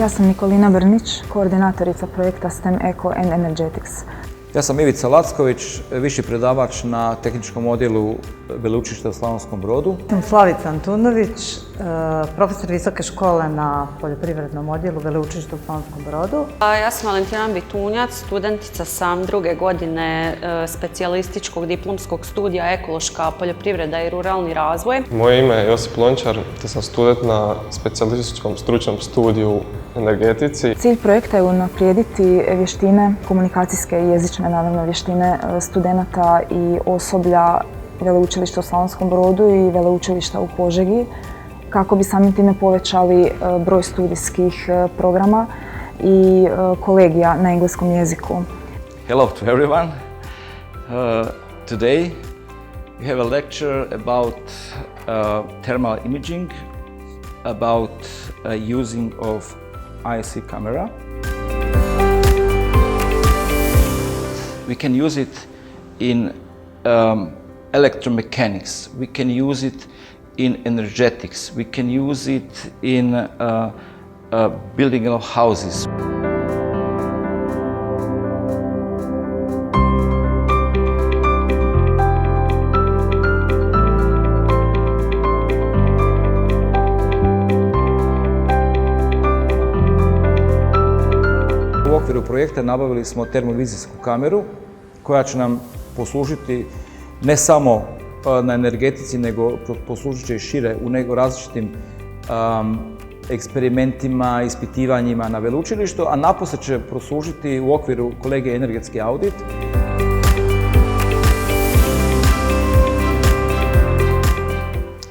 Ja sam Nikolina Brnić, koordinatorica projekta STEM Eco and Energetics. Ja sam Ivica Lacković, viši predavač na tehničkom odjelu Veleučilišta u Slavonskom Brodu. Sam Slavica Antunović, profesor visoke škole na poljoprivrednom odjelu Veleučilišta u Slavonskom Brodu. Ja sam Valentina Bitunjac, studentica sam druge godine specijalističkog diplomskog studija Ekološka poljoprivreda i ruralni razvoj. Moje ime je Josip Lončar, te sam student na specijalističkom stručnom studiju energetici. Cilj projekta je unaprijediti vještine, komunikacijske i jezične naravno vještine studenata i osoblja Veleučilišta u Slavonskom Brodu i Veleučilišta u Požegi, kako bi samim time povećali broj studijskih programa i kolegija na engleskom jeziku. Hello to everyone. Today we have a lecture about thermal imaging, about using of IC camera. We can use it in electromechanics, we can use it in energetics, we can use it in building of houses. U okviru projekta nabavili smo termovizijsku kameru koja će nam poslužiti ne samo na energetici, nego poslužit će i šire u različitim eksperimentima, ispitivanjima na veleučilištu, a napose će poslužiti u okviru kolegija energetski audit.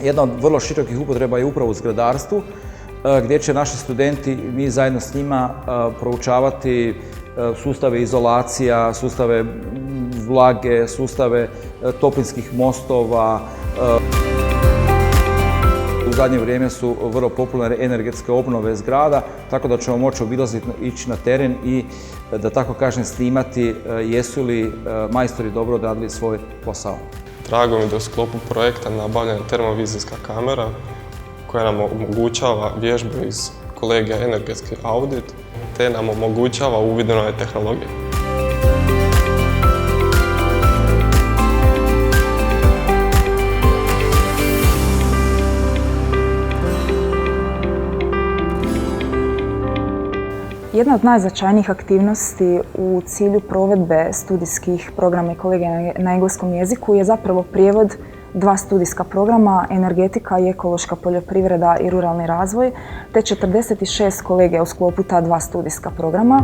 Jedna od vrlo širokih upotreba je upravo u zgradarstvu, gdje će naši studenti, mi zajedno s njima, proučavati sustave izolacija, sustave vlage, sustave toplinskih mostova. U zadnje vrijeme su vrlo popularne energetske obnove zgrada, tako da ćemo moći obilaziti, ići na teren i, da tako kažem, snimati jesu li majstori dobro odradili svoj posao. Drago mi da u sklopu projekta nabavljena termovizijska kamera koja nam omogućava vježbe iz kolegija energetski audit, te nam omogućava uvid u nove tehnologije. Jedna od najznačajnijih aktivnosti u cilju provedbe studijskih programa i kolegija na engleskom jeziku je zapravo prijevod dva studijska programa, energetika i ekološka poljoprivreda i ruralni razvoj, te 46 kolegija u sklopu ta dva studijska programa.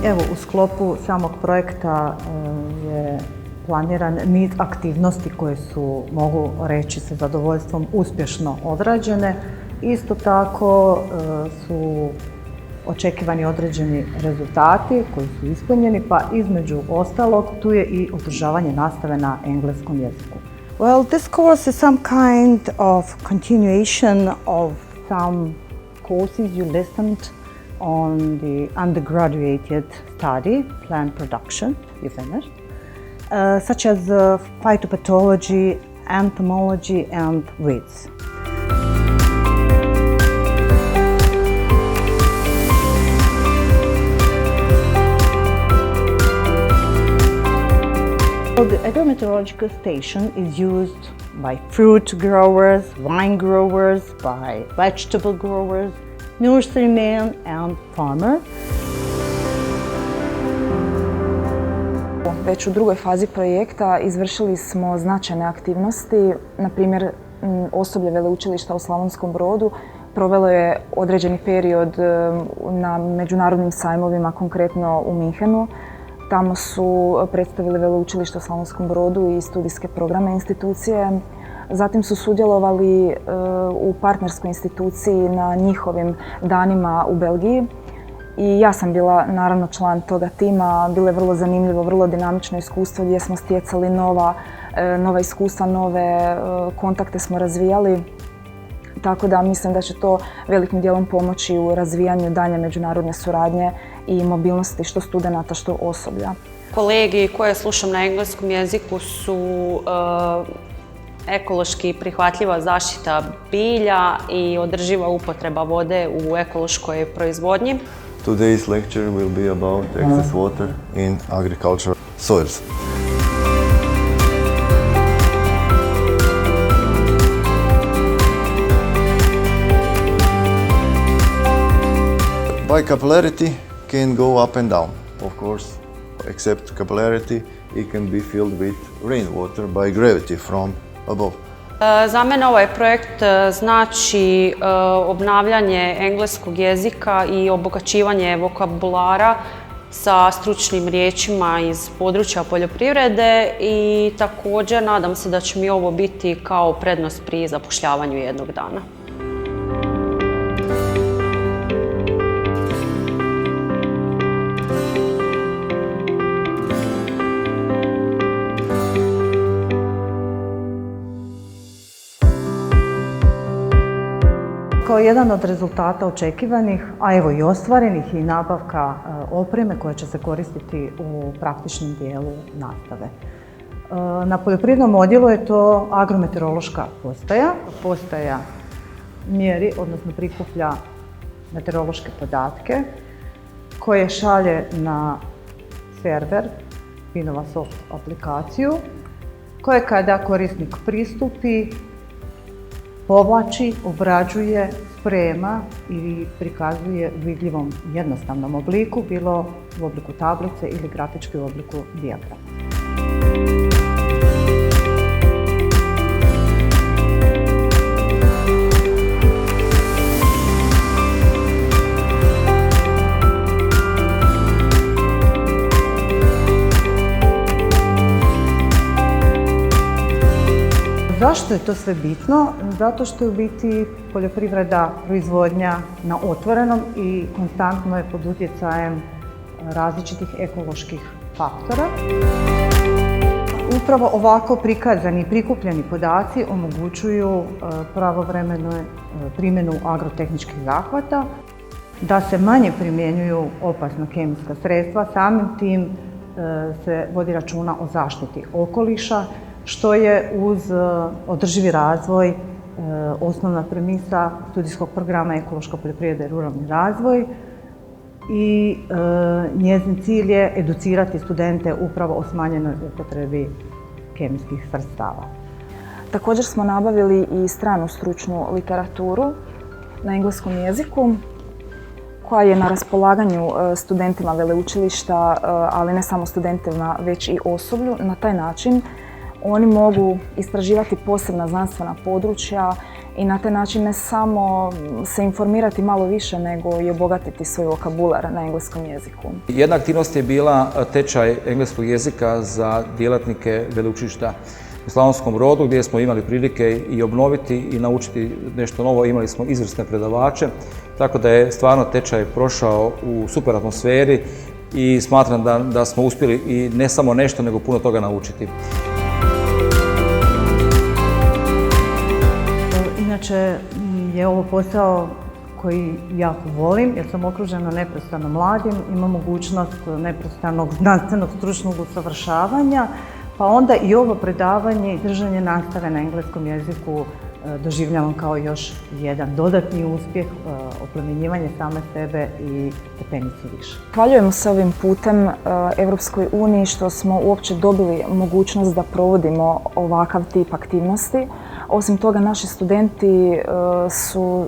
Evo, u sklopu samog projekta je planiran niz aktivnosti koje su, mogu reći sa zadovoljstvom, uspješno odrađene. Isto tako su očekivani određeni rezultati koji su ispunjeni, pa između ostalog tu je i održavanje nastave na engleskom jeziku. Well, this course is some kind of continuation of some courses you listened on the undergraduate study, plant production, you finished. Such as phytopathology, entomology and weeds. The agrometeorological station is used by fruit growers, wine growers, by vegetable growers, nurserymen and farmers. Već u drugoj fazi projekta izvršili smo značajne aktivnosti. Na primjer, osoblje Veleučilišta u Slavonskom Brodu provelo je određeni period na međunarodnim sajmovima, konkretno u Minhenu. Tamo su predstavili Veleučilište u Slavonskom Brodu i studijske programe institucije. Zatim su sudjelovali u partnerskoj instituciji na njihovim danima u Belgiji. I ja sam bila naravno član toga tima. Bilo je vrlo zanimljivo, vrlo dinamično iskustvo gdje smo stjecali nova iskustva, nove kontakte smo razvijali. tako da mislim da će to velikim dijelom pomoći u razvijanju dalje međunarodne suradnje i mobilnosti što studenata, što osoblja. Kolegi koje slušam na engleskom jeziku su ekološki prihvatljiva zaštita bilja i održiva upotreba vode u ekološkoj proizvodnji. Today's lecture will be about excess water in agricultural soils. By capillarity can go up and down, of course. Except capillarity, it can be filled with rainwater by gravity from above. Za mene ovaj projekt znači obnavljanje engleskog jezika i obogaćivanje vokabulara sa stručnim riječima iz područja poljoprivrede i također nadam se da će mi ovo biti kao prednost pri zapošljavanju jednog dana. Kao jedan od rezultata očekivanih, a evo i ostvarenih, i nabavka opreme koja će se koristiti u praktičnom dijelu nastave. Na poljoprivrednom odjelu je to agrometeorološka postaja. Postaja mjeri, odnosno prikuplja meteorološke podatke koje šalje na server Inovasoft aplikaciju koje kada korisnik pristupi povlači, obrađuje, sprema i prikazuje u vidljivom jednostavnom obliku, bilo u obliku tablice ili grafički u obliku dijagrama. Zašto je to sve bitno? Zato što je u biti poljoprivreda proizvodnja na otvorenom i konstantno je pod utjecajem različitih ekoloških faktora. Upravo ovako prikazani i prikupljeni podaci omogućuju pravovremenu primjenu agrotehničkih zahvata, da se manje primjenjuju opasna kemijska sredstva, samim tim se vodi računa o zaštiti okoliša, što je uz održivi razvoj osnovna premisa studijskog programa Ekološka poljoprivreda i ruralni razvoj i njezin cilj je educirati studente upravo o smanjenoj upotrebi kemijskih sredstava. Također smo nabavili i stranu stručnu literaturu na engleskom jeziku koja je na raspolaganju studentima veleučilišta, ali ne samo studentima već i osoblju. Na taj način oni mogu istraživati posebna znanstvena područja i na taj način ne samo se informirati malo više, nego i obogatiti svoj vokabular na engleskom jeziku. Jedna aktivnost je bila tečaj engleskog jezika za djelatnike veleučilišta u Slavonskom Brodu, gdje smo imali prilike i obnoviti i naučiti nešto novo. Imali smo izvrsne predavače, tako da je stvarno tečaj prošao u super atmosferi i smatram da smo uspjeli i ne samo nešto, nego puno toga naučiti. Inače je ovo posao koji jako volim jer sam okružena neprestano mladim, imam mogućnost neprestanog znanstvenog stručnog usavršavanja, pa onda i ovo predavanje i držanje nastave na engleskom jeziku doživljavam kao još jedan dodatni uspjeh, oplemenjivanje same sebe i stepenicu više. Zahvaljujemo se ovim putem Europskoj uniji što smo uopće dobili mogućnost da provodimo ovakav tip aktivnosti. Osim toga, naši studenti su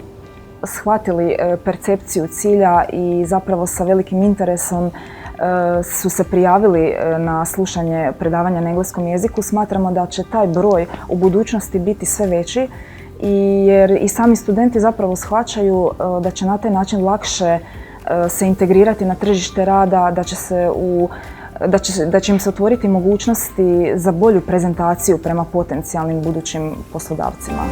shvatili percepciju cilja i zapravo sa velikim interesom su se prijavili na slušanje predavanja na engleskom jeziku. Smatramo da će taj broj u budućnosti biti sve veći jer i sami studenti zapravo shvaćaju da će na taj način lakše se integrirati na tržište rada, da će im se otvoriti mogućnosti za bolju prezentaciju prema potencijalnim budućim poslodavcima.